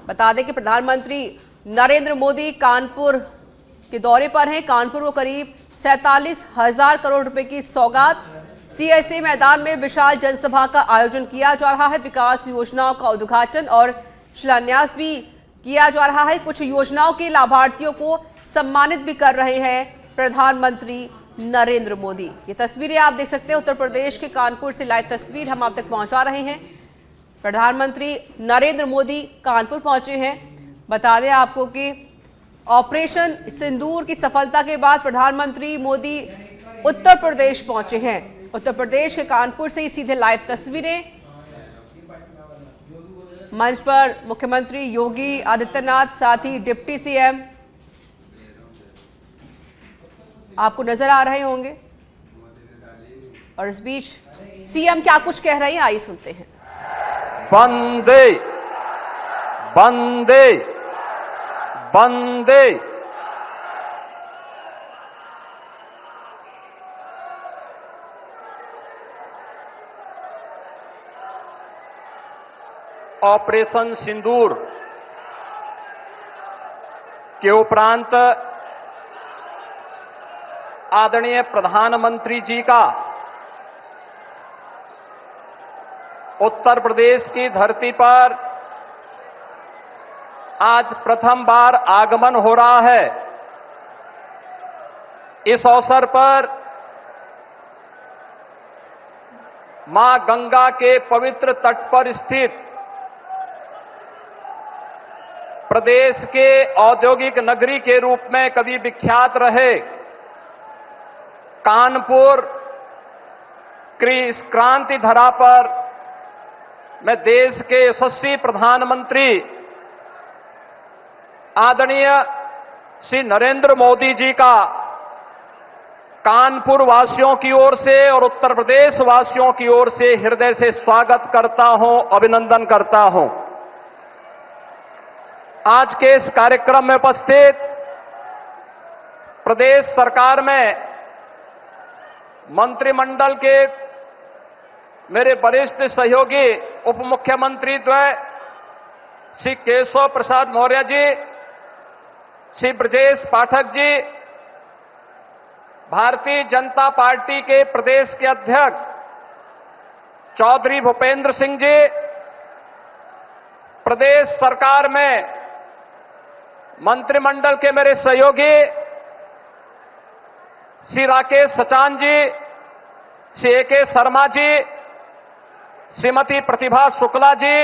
बता दें कि प्रधानमंत्री नरेंद्र मोदी कानपुर के दौरे पर हैं। कानपुर को करीब 47,000 करोड़ रुपए की सौगात। सीएसए मैदान में विशाल जनसभा का आयोजन किया जा रहा है। विकास योजनाओं का उद्घाटन और शिलान्यास भी किया जा रहा है। कुछ योजनाओं के लाभार्थियों को सम्मानित भी कर रहे हैं प्रधानमंत्री नरेंद्र मोदी। ये तस्वीरें आप देख सकते हैं, उत्तर प्रदेश के कानपुर से लाइव तस्वीर हम आप तक पहुंचा रहे हैं। प्रधानमंत्री नरेंद्र मोदी कानपुर पहुंचे हैं। बता दें आपको कि ऑपरेशन सिंदूर की सफलता के बाद प्रधानमंत्री मोदी उत्तर प्रदेश पहुंचे हैं। उत्तर प्रदेश के कानपुर से ही सीधे लाइव तस्वीरें। मंच पर मुख्यमंत्री योगी आदित्यनाथ, साथ ही डिप्टी सीएम आपको नजर आ रहे होंगे। और इस बीच सीएम क्या कुछ कह रहे हैं, आइए सुनते हैं। वंदे वंदे वंदे। ऑपरेशन सिंदूर के उपरांत आदरणीय प्रधानमंत्री जी का उत्तर प्रदेश की धरती पर आज प्रथम बार आगमन हो रहा है। इस अवसर पर मां गंगा के पवित्र तट पर स्थित प्रदेश के औद्योगिक नगरी के रूप में कभी विख्यात रहे कानपुर की इस क्रांति धरा पर मैं देश के यशस्वी प्रधानमंत्री आदरणीय श्री नरेंद्र मोदी जी का कानपुर वासियों की ओर से और उत्तर प्रदेश वासियों की ओर से हृदय से स्वागत करता हूं, अभिनंदन करता हूं। आज के इस कार्यक्रम में उपस्थित प्रदेश सरकार में मंत्रिमंडल के मेरे वरिष्ठ सहयोगी उप मुख्यमंत्री द्वय श्री केशव प्रसाद मौर्य जी, श्री ब्रजेश पाठक जी, भारतीय जनता पार्टी के प्रदेश के अध्यक्ष चौधरी भूपेंद्र सिंह जी, प्रदेश सरकार में मंत्रिमंडल के मेरे सहयोगी श्री राकेश सचान जी, श्री ए.के. शर्मा जी, श्रीमती प्रतिभा शुक्ला जी,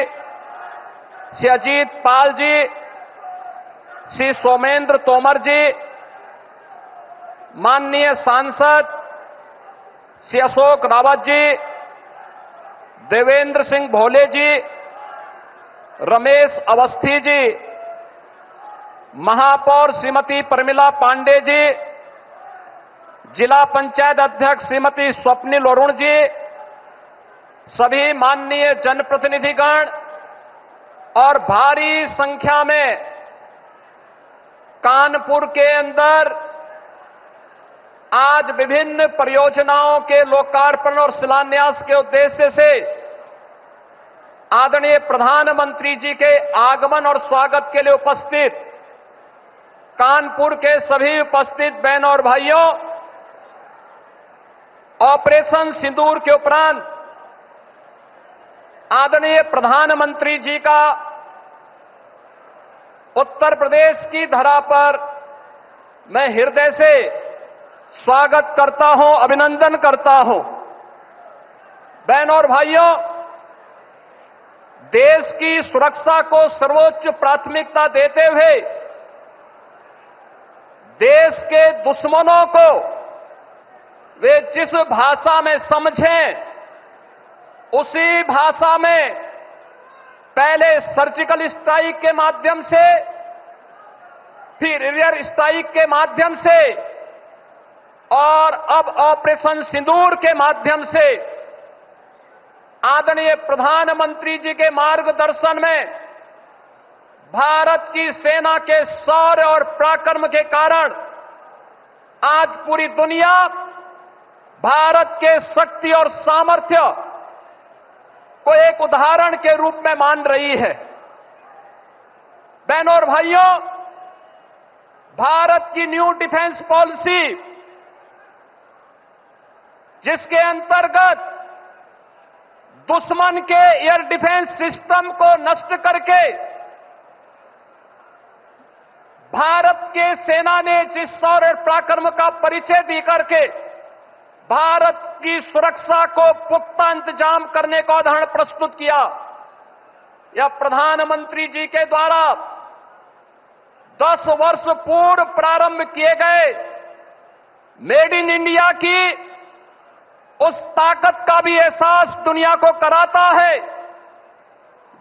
श्री अजीत पाल जी, श्री सोमेंद्र तोमर जी, माननीय सांसद श्री अशोक रावत जी, देवेंद्र सिंह भोले जी, रमेश अवस्थी जी, महापौर श्रीमती प्रमिला पांडे जी, जिला पंचायत अध्यक्ष श्रीमती स्वप्निल अरुण जी, सभी माननीय जनप्रतिनिधिगण और भारी संख्या में कानपुर के अंदर आज विभिन्न परियोजनाओं के लोकार्पण और शिलान्यास के उद्देश्य से आदरणीय प्रधानमंत्री जी के आगमन और स्वागत के लिए उपस्थित कानपुर के सभी उपस्थित बहनों और भाइयों, ऑपरेशन सिंदूर के उपरांत आदरणीय प्रधानमंत्री जी का उत्तर प्रदेश की धरा पर मैं हृदय से स्वागत करता हूं, अभिनंदन करता हूं। बहनों और भाइयों, देश की सुरक्षा को सर्वोच्च प्राथमिकता देते हुए देश के दुश्मनों को वे जिस भाषा में समझें उसी भाषा में पहले सर्जिकल स्ट्राइक के माध्यम से, फिर एरियर स्ट्राइक के माध्यम से और अब ऑपरेशन सिंदूर के माध्यम से आदरणीय प्रधानमंत्री जी के मार्गदर्शन में भारत की सेना के शौर्य और पराक्रम के कारण आज पूरी दुनिया भारत के शक्ति और सामर्थ्य को एक उदाहरण के रूप में मान रही है। बहनों और भाइयों, भारत की न्यू डिफेंस पॉलिसी, जिसके अंतर्गत दुश्मन के एयर डिफेंस सिस्टम को नष्ट करके भारत के सेना ने जिस शौर्य पराक्रम का परिचय दी करके भारत की सुरक्षा को पुख्ता इंतजाम करने का उदाहरण प्रस्तुत किया, यह प्रधानमंत्री जी के द्वारा 10 वर्ष पूर्व प्रारंभ किए गए मेड इन इंडिया की उस ताकत का भी एहसास दुनिया को कराता है,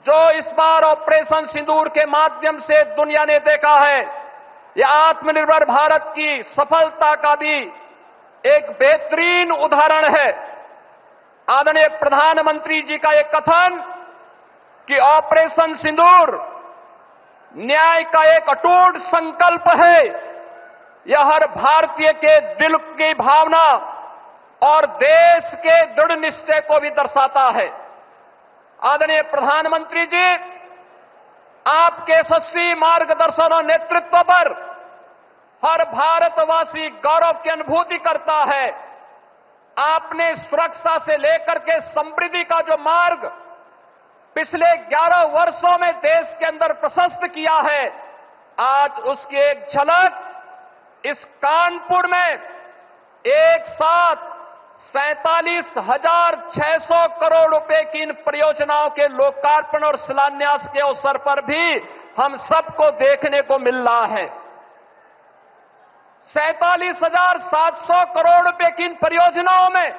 जो इस बार ऑपरेशन सिंदूर के माध्यम से दुनिया ने देखा है। यह आत्मनिर्भर भारत की सफलता का भी एक बेहतरीन उदाहरण है। आदरणीय प्रधानमंत्री जी का यह कथन कि ऑपरेशन सिंदूर न्याय का एक अटूट संकल्प है, यह हर भारतीय के दिल की भावना और देश के दृढ़ निश्चय को भी दर्शाता है। आदरणीय प्रधानमंत्री जी, आपके यशस्वी मार्गदर्शन और नेतृत्व पर हर भारतवासी गौरव की अनुभूति करता है। आपने सुरक्षा से लेकर के समृद्धि का जो मार्ग पिछले 11 वर्षों में देश के अंदर प्रशस्त किया है, आज उसकी एक झलक इस कानपुर में एक साथ 47,600 करोड़ रुपए की इन परियोजनाओं के लोकार्पण और शिलान्यास के अवसर पर भी हम सबको देखने को मिल रहा है। 47,700 करोड़ रुपए की इन परियोजनाओं में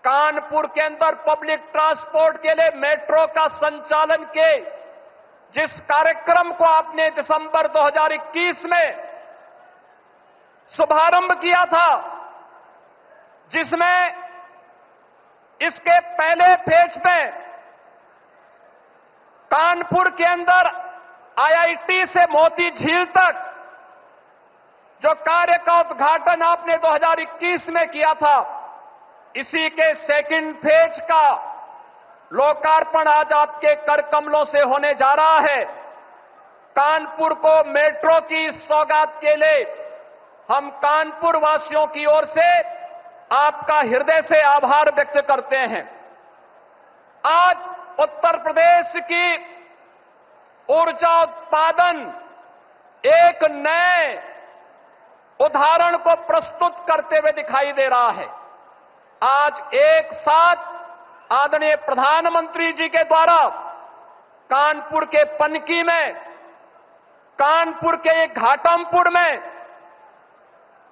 कानपुर के अंदर पब्लिक ट्रांसपोर्ट के लिए मेट्रो का संचालन के जिस कार्यक्रम को आपने दिसंबर 2021 में शुभारंभ किया था, जिसमें इसके पहले फेज में कानपुर के अंदर आईआईटी से मोती झील तक जो कार्य का उद्घाटन आपने 2021 में किया था, इसी के सेकंड फेज का लोकार्पण आज आपके कर कमलों से होने जा रहा है। कानपुर को मेट्रो की सौगात के लिए हम कानपुर वासियों की ओर से आपका हृदय से आभार व्यक्त करते हैं। आज उत्तर प्रदेश की ऊर्जा उत्पादन एक नए उदाहरण को प्रस्तुत करते हुए दिखाई दे रहा है। आज एक साथ आदरणीय प्रधानमंत्री जी के द्वारा कानपुर के पनकी में, कानपुर के घाटमपुर में,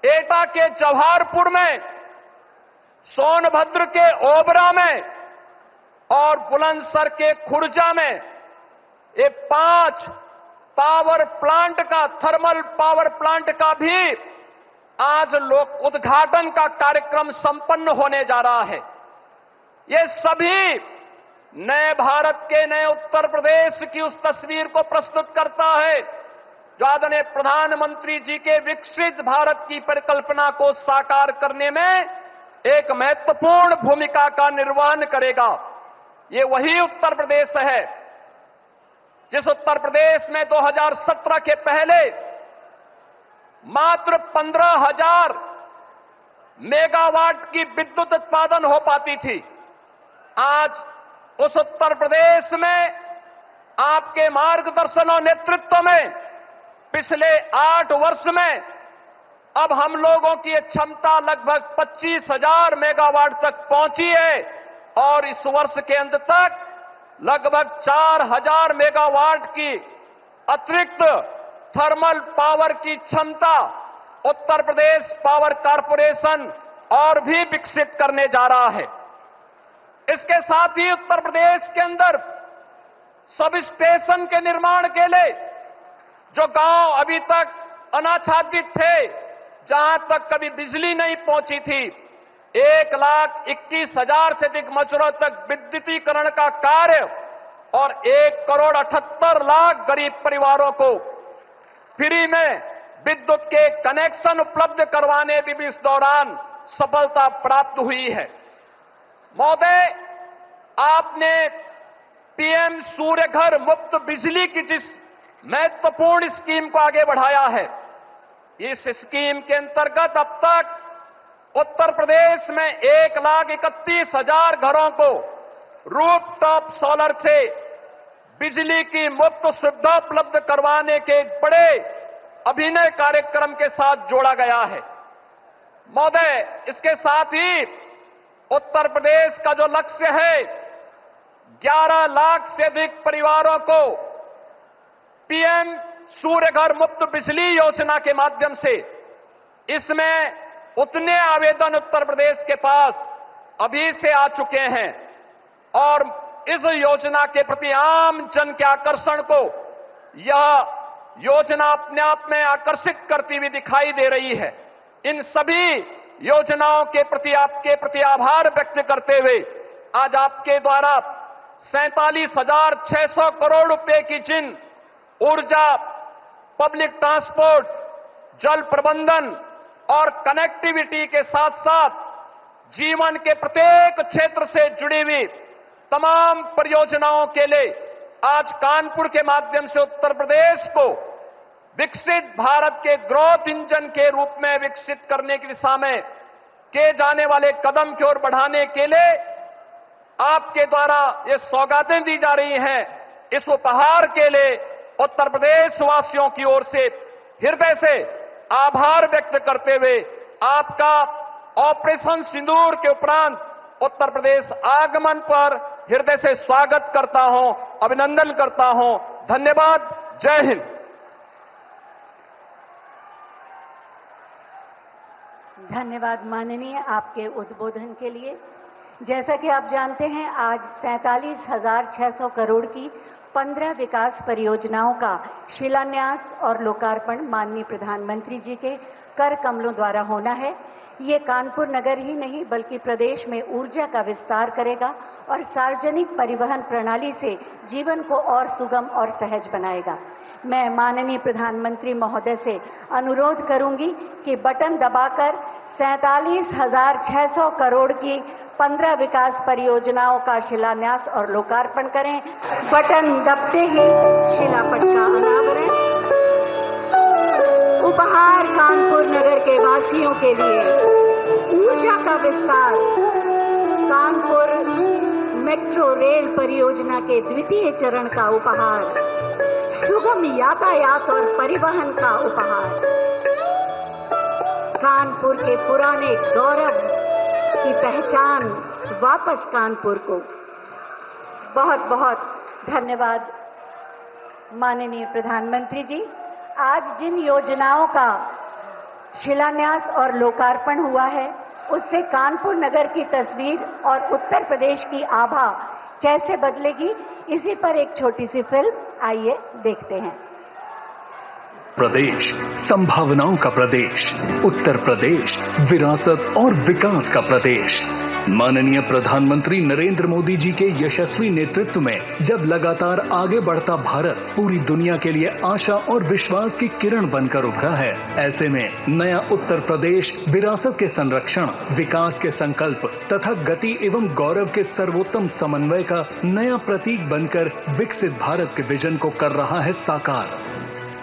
एटा के जवाहरपुर में, सोनभद्र के ओबरा में और बुलंदशहर के खुर्जा में ये 5 पावर प्लांट का, थर्मल पावर प्लांट का भी आज लोक उद्घाटन का कार्यक्रम संपन्न होने जा रहा है। ये सभी नए भारत के, नए उत्तर प्रदेश की उस तस्वीर को प्रस्तुत करता है जो आदरणीय प्रधानमंत्री जी के विकसित भारत की परिकल्पना को साकार करने में एक महत्वपूर्ण भूमिका का निर्वहन करेगा। ये वही उत्तर प्रदेश है जिस उत्तर प्रदेश में 2017 के पहले मात्र 15,000 मेगावाट की विद्युत उत्पादन हो पाती थी। आज उस उत्तर प्रदेश में आपके मार्गदर्शन और नेतृत्व में पिछले 8 वर्ष में अब हम लोगों की क्षमता लगभग 25,000 मेगावाट तक पहुंची है और इस वर्ष के अंत तक लगभग 4,000 मेगावाट की अतिरिक्त थर्मल पावर की क्षमता उत्तर प्रदेश पावर कॉर्पोरेशन और भी विकसित करने जा रहा है। इसके साथ ही उत्तर प्रदेश के अंदर सब स्टेशन के निर्माण के लिए जो गांव अभी तक अनाच्छादित थे, जहां तक कभी बिजली नहीं पहुंची थी, 1,21,000 से अधिक मजरों तक विद्युतीकरण का कार्य और 1,78,00,000 गरीब परिवारों को फ्री में विद्युत के कनेक्शन उपलब्ध करवाने में भी इस दौरान सफलता प्राप्त हुई है। महोदय, आपने पीएम सूर्य घर मुफ्त बिजली की जिस महत्वपूर्ण स्कीम को आगे बढ़ाया है। इस स्कीम के अंतर्गत अब तक उत्तर प्रदेश में 1,31,000 घरों को रूफटॉप सोलर से बिजली की मुफ्त सुविधा उपलब्ध करवाने के एक बड़े अभिनव कार्यक्रम के साथ जोड़ा गया है। महोदय, इसके साथ ही उत्तर प्रदेश का जो लक्ष्य है 11 लाख से अधिक परिवारों को पीएम सूर्य घर मुफ्त बिजली योजना के माध्यम से, इसमें उतने आवेदन उत्तर प्रदेश के पास अभी से आ चुके हैं और इस योजना के प्रति आम जन के आकर्षण को यह योजना अपने आप में आकर्षित करती हुई दिखाई दे रही है। इन सभी योजनाओं के प्रति आपके प्रति आभार व्यक्त करते हुए आज आपके द्वारा 47,600 करोड़ रुपए की जिन ऊर्जा, पब्लिक ट्रांसपोर्ट, जल प्रबंधन और कनेक्टिविटी के साथ साथ जीवन के प्रत्येक क्षेत्र से जुड़ी हुई तमाम परियोजनाओं के लिए आज कानपुर के माध्यम से उत्तर प्रदेश को विकसित भारत के ग्रोथ इंजन के रूप में विकसित करने की दिशा में किए जाने वाले कदम की ओर बढ़ाने के लिए आपके द्वारा ये सौगातें दी जा रही हैं। इस उपहार के लिए उत्तर प्रदेश वासियों की ओर से हृदय से आभार व्यक्त करते हुए आपका ऑपरेशन सिंदूर के उपरांत उत्तर प्रदेश आगमन पर हृदय से स्वागत करता हूं, अभिनंदन करता हूं। धन्यवाद। जय हिंद। धन्यवाद माननीय, आपके उद्बोधन के लिए। जैसा कि आप जानते हैं, आज 47,600 करोड़ की 15 विकास परियोजनाओं का शिलान्यास और लोकार्पण माननीय प्रधानमंत्री जी के कर कमलों द्वारा होना है। ये कानपुर नगर ही नहीं बल्कि प्रदेश में ऊर्जा का विस्तार करेगा और सार्वजनिक परिवहन प्रणाली से जीवन को और सुगम और सहज बनाएगा। मैं माननीय प्रधानमंत्री महोदय से अनुरोध करूंगी कि बटन दबाकर 47,600 करोड़ की 15 विकास परियोजनाओं का शिलान्यास और लोकार्पण करें। बटन दबते ही शिलापट का अनावरण। उपहार कानपुर नगर के वासियों के लिए ऊर्जा का विस्तार, कानपुर मेट्रो रेल परियोजना के द्वितीय चरण का उपहार, सुगम यातायात और परिवहन का उपहार, कानपुर के पुराने गौरव की पहचान वापस कानपुर को। बहुत बहुत धन्यवाद माननीय प्रधानमंत्री जी। आज जिन योजनाओं का शिलान्यास और लोकार्पण हुआ है उससे कानपुर नगर की तस्वीर और उत्तर प्रदेश की आभा कैसे बदलेगी, इसी पर एक छोटी सी फिल्म आइए देखते हैं। प्रदेश संभावनाओं का प्रदेश, उत्तर प्रदेश विरासत और विकास का प्रदेश। माननीय प्रधानमंत्री नरेंद्र मोदी जी के यशस्वी नेतृत्व में जब लगातार आगे बढ़ता भारत पूरी दुनिया के लिए आशा और विश्वास की किरण बनकर उभरा है, ऐसे में नया उत्तर प्रदेश विरासत के संरक्षण, विकास के संकल्प तथा गति एवं गौरव के सर्वोत्तम समन्वय का नया प्रतीक बनकर विकसित भारत के विजन को कर रहा है साकार।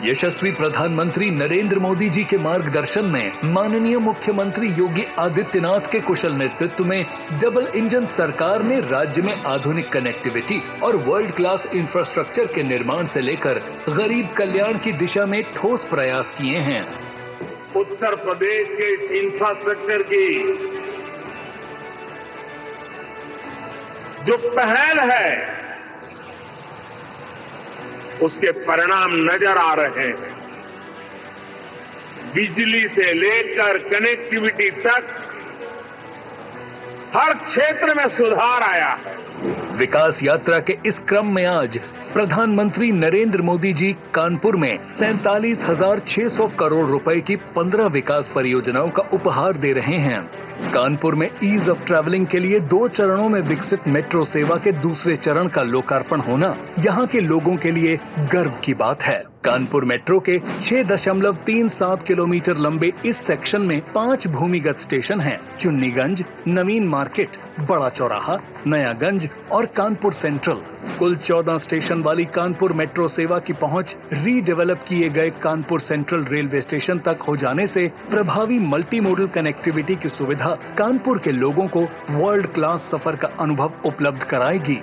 यशस्वी प्रधानमंत्री नरेंद्र मोदी जी के मार्गदर्शन में माननीय मुख्यमंत्री योगी आदित्यनाथ के कुशल नेतृत्व में डबल इंजन सरकार ने राज्य में आधुनिक कनेक्टिविटी और वर्ल्ड क्लास इंफ्रास्ट्रक्चर के निर्माण से लेकर गरीब कल्याण की दिशा में ठोस प्रयास किए हैं। उत्तर प्रदेश के इंफ्रास्ट्रक्चर की जो पहल है उसके परिणाम नजर आ रहे हैं। बिजली से लेकर कनेक्टिविटी तक हर क्षेत्र में सुधार आया है। विकास यात्रा के इस क्रम में आज प्रधानमंत्री नरेंद्र मोदी जी कानपुर में 47,600 करोड़ रुपए की 15 विकास परियोजनाओं का उपहार दे रहे हैं। कानपुर में ईज ऑफ ट्रैवलिंग के लिए 2 चरणों में विकसित मेट्रो सेवा के दूसरे चरण का लोकार्पण होना यहाँ के लोगों के लिए गर्व की बात है। कानपुर मेट्रो के 6.37 किलोमीटर लंबे इस सेक्शन में 5 भूमिगत स्टेशन हैं। चुन्नीगंज, नवीन मार्केट, बड़ा चौराहा, नयागंज और कानपुर सेंट्रल। कुल 14 स्टेशन वाली कानपुर मेट्रो सेवा की पहुंच रीडेवलप किए गए कानपुर सेंट्रल रेलवे स्टेशन तक हो जाने से प्रभावी मल्टी मोडल कनेक्टिविटी की सुविधा कानपुर के लोगों को वर्ल्ड क्लास सफर का अनुभव उपलब्ध कराएगी।